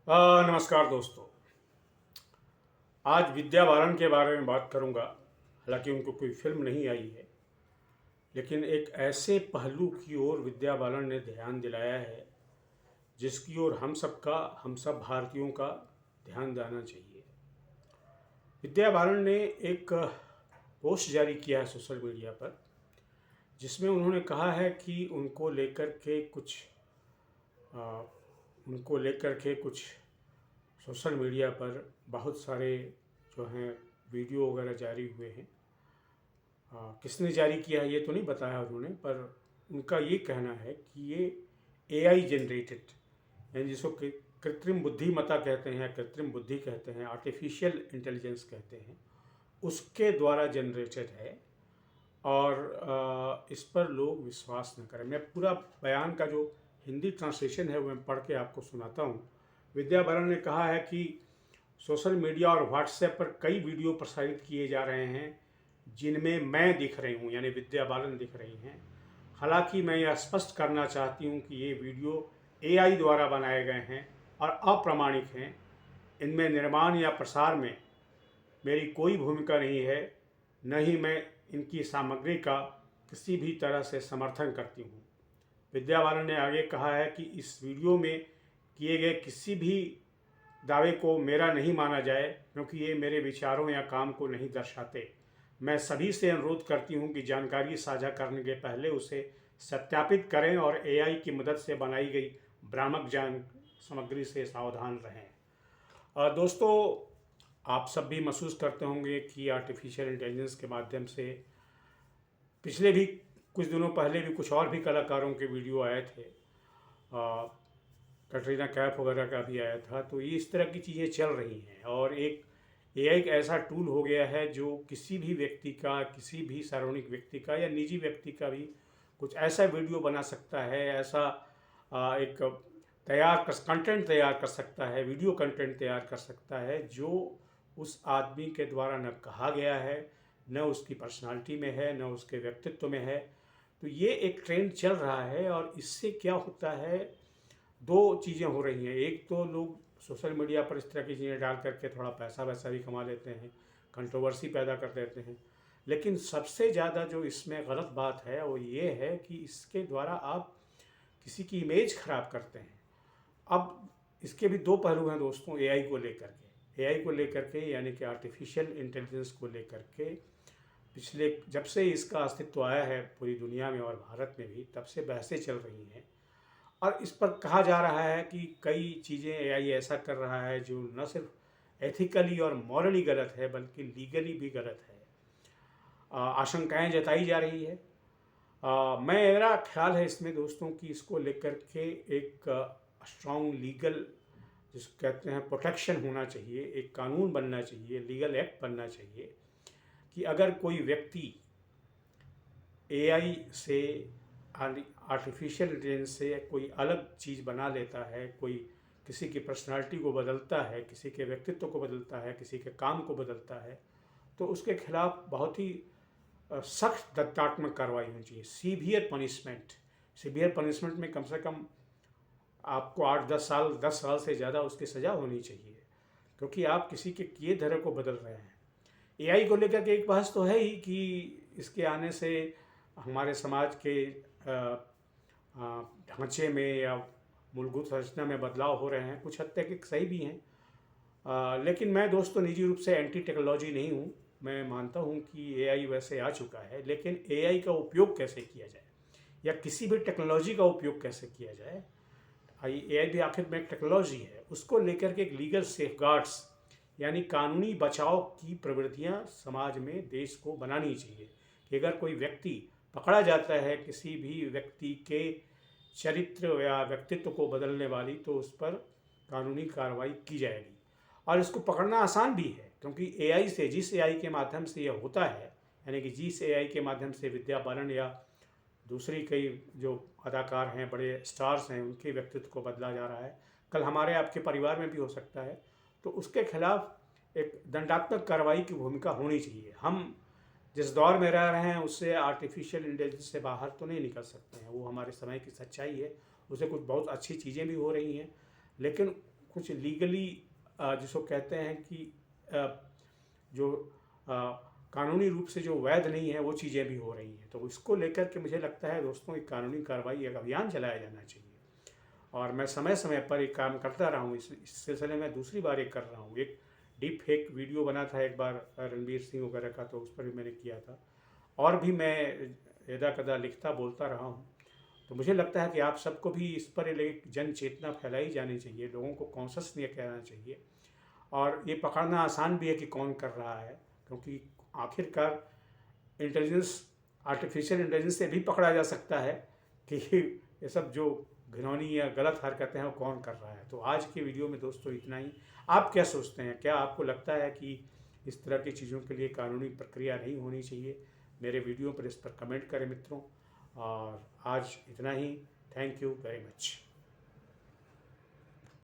नमस्कार दोस्तों। आज विद्या बालन के बारे में बात करूंगा। हालांकि उनको कोई फिल्म नहीं आई है, लेकिन एक ऐसे पहलू की ओर विद्या बालन ने ध्यान दिलाया है जिसकी ओर हम सब भारतीयों का ध्यान देना चाहिए। विद्या बालन ने एक पोस्ट जारी किया है सोशल मीडिया पर, जिसमें उन्होंने कहा है कि आ, उनको लेकर के कुछ सोशल मीडिया पर बहुत सारे जो हैं वीडियो वगैरह जारी हुए हैं। किसने जारी किया है ये तो नहीं बताया उन्होंने, पर उनका ये कहना है कि ये एआई जनरेटेड, यानी जिसको कृत्रिम बुद्धिमत्ता कहते हैं, कृत्रिम बुद्धि कहते हैं, आर्टिफिशियल इंटेलिजेंस कहते हैं, उसके द्वारा जनरेटेड है। और इस पर लोग विश्वास न करें। मैं पूरा बयान का जो हिंदी ट्रांसलेशन है वो मैं पढ़ के आपको सुनाता हूँ। विद्या बालन ने कहा है कि सोशल मीडिया और व्हाट्सएप पर कई वीडियो प्रसारित किए जा रहे हैं जिनमें मैं दिख रही हूँ, यानी विद्या बालन दिख रही हैं। हालांकि मैं यह स्पष्ट करना चाहती हूँ कि ये वीडियो एआई द्वारा बनाए गए हैं और अप्रामाणिक हैं। इनमें निर्माण या प्रसार में मेरी कोई भूमिका नहीं है, न ही मैं इनकी सामग्री का किसी भी तरह से समर्थन करती हूँ। विद्या बालन ने आगे कहा है कि इस वीडियो में किए गए किसी भी दावे को मेरा नहीं माना जाए, क्योंकि ये मेरे विचारों या काम को नहीं दर्शाते। मैं सभी से अनुरोध करती हूँ कि जानकारी साझा करने के पहले उसे सत्यापित करें और एआई की मदद से बनाई गई भ्रामक जान सामग्री से सावधान रहें। दोस्तों, आप सब भी महसूस करते होंगे कि आर्टिफिशियल इंटेलिजेंस के माध्यम से पिछले भी कुछ दिनों पहले भी कुछ और भी कलाकारों के वीडियो आए थे। कटरीना कैफ वगैरह का भी आया था। तो ये इस तरह की चीज़ें चल रही हैं और एक एआई एक ऐसा टूल हो गया है जो किसी भी व्यक्ति का, किसी भी सार्वजनिक व्यक्ति का या निजी व्यक्ति का भी कुछ ऐसा वीडियो बना सकता है, ऐसा एक कंटेंट तैयार कर सकता है, वीडियो कंटेंट तैयार कर सकता है जो उस आदमी के द्वारा न कहा गया है, न उसकी पर्सनालिटी में है, न उसके व्यक्तित्व में है। तो ये एक ट्रेंड चल रहा है और इससे क्या होता है, दो चीज़ें हो रही हैं। एक तो लोग सोशल मीडिया पर इस तरह की चीज़ें डाल करके थोड़ा पैसा वैसा भी कमा लेते हैं, कंट्रोवर्सी पैदा कर देते हैं। लेकिन सबसे ज़्यादा जो इसमें गलत बात है वो ये है कि इसके द्वारा आप किसी की इमेज ख़राब करते हैं। अब इसके भी दो पहलू हैं दोस्तों, एआई को लेकर के यानी कि आर्टिफिशियल इंटेलिजेंस को लेकर के पिछले जब से इसका अस्तित्व आया है पूरी दुनिया में और भारत में भी, तब से बहसें चल रही हैं। और इस पर कहा जा रहा है कि कई चीज़ें एआई ऐसा कर रहा है जो न सिर्फ एथिकली और मॉरली गलत है बल्कि लीगली भी गलत है। आशंकाएं जताई जा रही है। मेरा ख्याल है इसमें दोस्तों कि इसको लेकर के एक स्ट्रॉन्ग लीगल, जिसको कहते हैं प्रोटेक्शन होना चाहिए, एक कानून बनना चाहिए, लीगल एक्ट बनना चाहिए कि अगर कोई व्यक्ति एआई से, आर्टिफिशियल इंटेलिजेंस से कोई अलग चीज़ बना लेता है, कोई किसी की पर्सनालिटी को बदलता है, किसी के व्यक्तित्व को बदलता है, किसी के काम को बदलता है, तो उसके खिलाफ बहुत ही सख्त दंडात्मक कार्रवाई होनी चाहिए। सीवियर पनिशमेंट में कम से कम आपको 8-10 साल से ज़्यादा उसकी सज़ा होनी चाहिए, क्योंकि आप किसी के किए धरे को बदल रहे हैं। एआई को लेकर के एक बहस तो है ही कि इसके आने से हमारे समाज के ढांचे में या मूलभूत संरचना में बदलाव हो रहे हैं, कुछ हद तक सही भी हैं। लेकिन मैं दोस्तों निजी रूप से एंटी टेक्नोलॉजी नहीं हूँ। मैं मानता हूँ कि एआई वैसे आ चुका है, लेकिन एआई का उपयोग कैसे किया जाए या किसी भी टेक्नोलॉजी का उपयोग कैसे किया जाए, एआई भी आखिर में एक टेक्नोलॉजी है, उसको लेकर के एक लीगल सेफगार्ड्स यानी कानूनी बचाव की प्रवृत्तियाँ समाज में देश को बनानी चाहिए कि अगर कोई व्यक्ति पकड़ा जाता है किसी भी व्यक्ति के चरित्र या व्यक्तित्व को बदलने वाली, तो उस पर कानूनी कार्रवाई की जाएगी। और इसको पकड़ना आसान भी है, क्योंकि एआई से, जिस एआई के माध्यम से यह होता है, यानी कि जिस एआई के माध्यम से विद्या बालन या दूसरी कई जो अदाकार हैं, बड़े स्टार्स हैं, उनके व्यक्तित्व को बदला जा रहा है, कल हमारे आपके परिवार में भी हो सकता है, तो उसके खिलाफ एक दंडात्मक कार्रवाई की भूमिका होनी चाहिए। हम जिस दौर में रह रहे हैं उससे आर्टिफिशियल इंटेलिजेंस से बाहर तो नहीं निकल सकते हैं, वो हमारे समय की सच्चाई है। उसे कुछ बहुत अच्छी चीज़ें भी हो रही हैं, लेकिन कुछ लीगली जिसको कहते हैं कि जो कानूनी रूप से जो वैध नहीं है वो चीज़ें भी हो रही हैं। तो इसको लेकर के मुझे लगता है दोस्तों एक कानूनी कार्रवाई, एक अभियान चलाया जाना चाहिए। और मैं समय समय पर एक काम करता रहा हूँ। इस सिलसिले में दूसरी बार एक कर रहा हूँ। एक डीप फेक वीडियो बना था एक बार रणवीर सिंह वगैरह का, तो उस पर भी मैंने किया था। और भी मैं यदा कदा लिखता बोलता रहा हूँ। तो मुझे लगता है कि आप सबको भी इस पर एक जन चेतना फैलाई जानी चाहिए, लोगों को कॉन्शस नहीं करना चाहिए। और ये पकड़ना आसान भी है कि कौन कर रहा है, क्योंकि आखिरकार इंटेलिजेंस, आर्टिफिशियल इंटेलिजेंस से भी पकड़ा जा सकता है कि ये सब जो घिनौनी या गलत हरकतें हैं वो कौन कर रहा है। तो आज की वीडियो में दोस्तों इतना ही। आप क्या सोचते हैं? क्या आपको लगता है कि इस तरह की चीज़ों के लिए कानूनी प्रक्रिया नहीं होनी चाहिए? मेरे वीडियो पर इस पर कमेंट करें मित्रों। और आज इतना ही। Thank you very much.